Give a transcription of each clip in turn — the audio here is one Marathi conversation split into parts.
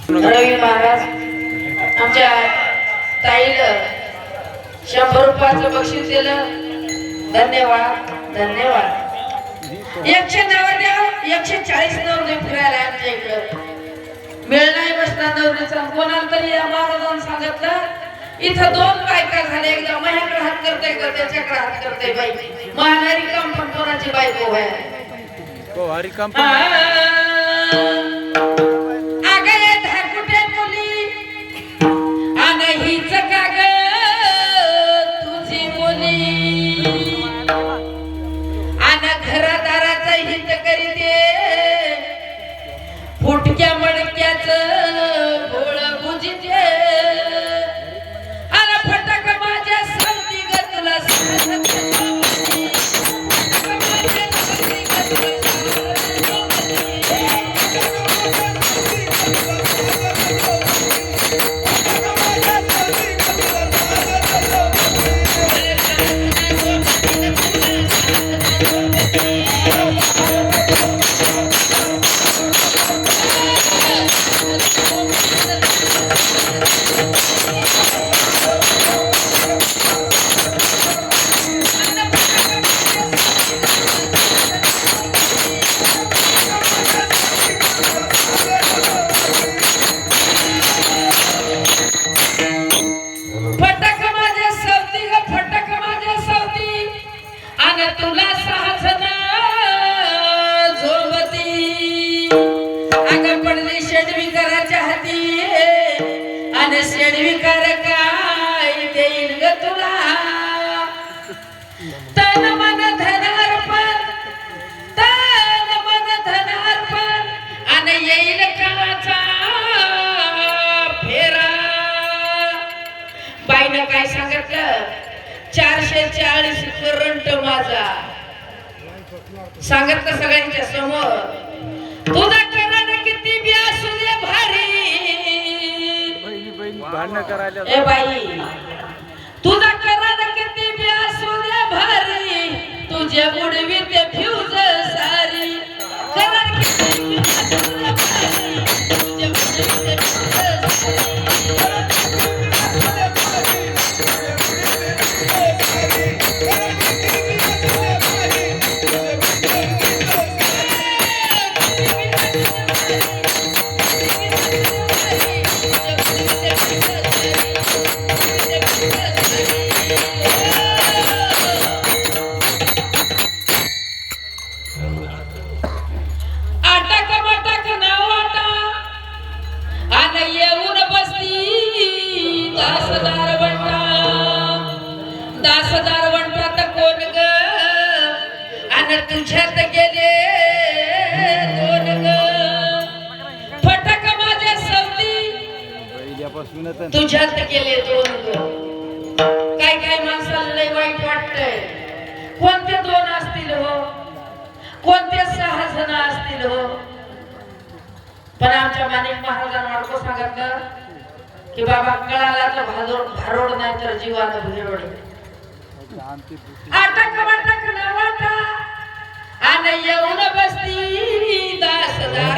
रवी महाराज आमच्या ताईला 100 रुपयाचं बक्षीस दिलं. धन्यवाद धन्यवाद. 140 नवरी फिरायला आमच्या इकडं वेळ नाही बसणार नवरीचा. कोणाला तरी या महाराजांनी सांगितलं इथं 2 बायका झाल्या, एकदा माझ्याकडे हात करते का त्याच्याकडे हात करते. बाई महानारी काम पण कोणाची बायको आहे फुटक्या मडक्याच गोळ बुजिते आला फटक माझ्या सावती ग तुला शेडविकार काय देईल ग तुला तन मन धनार्पण आणि येईल काळाचा फेरा. बाईनं काय सांगितलं 440 करंट माझा सांगितलं सगळ्यांच्या समोर. तुझा करण किती बी असू दे भारी ए बाई तुझा करण किती बी असू दे भारी तुझे बुडवी ते फ्यूज सारी करण किती असू दे भारी तुझे बुडवी ते फ्यूज तुझ्यात गेले 2 ग फटक माझ्या सवती तुझ्यात गेले 2 ग. काय काय माणसाला लय वाईट वाटतंय. कोणते 2 असतील हो, कोणते 6 जण असतील हो. पण आमच्या माणिक महाराजांना अडको सांगितलं की बाबा कळाला तर भारोड नाही तर जीवाला भिरोड. अटक वाटक न वाटा आणि येऊन बसती दासदार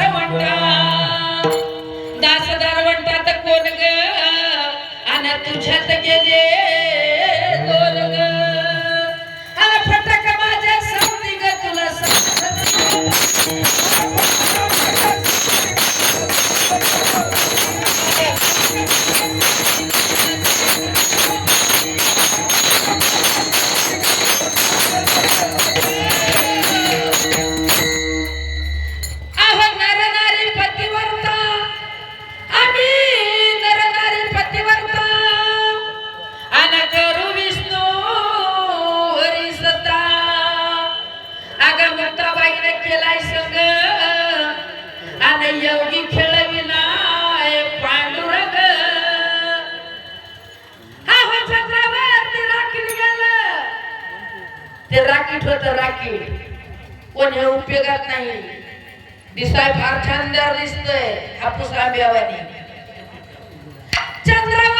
म्हणतात कोण ग आणि तुझ्यात गेले 2 ग आणि फटक माझ्या सावती ग तुला योगी खेळविनाय पांडुरंग हा हो चंद्रावरती राखीत गेलं. ते राखीत होत राखीत कोण हे उपयोगात नाही. दिसाय फार छानदार दिसतोय हापूस आंब्यावानी. चंद्रावर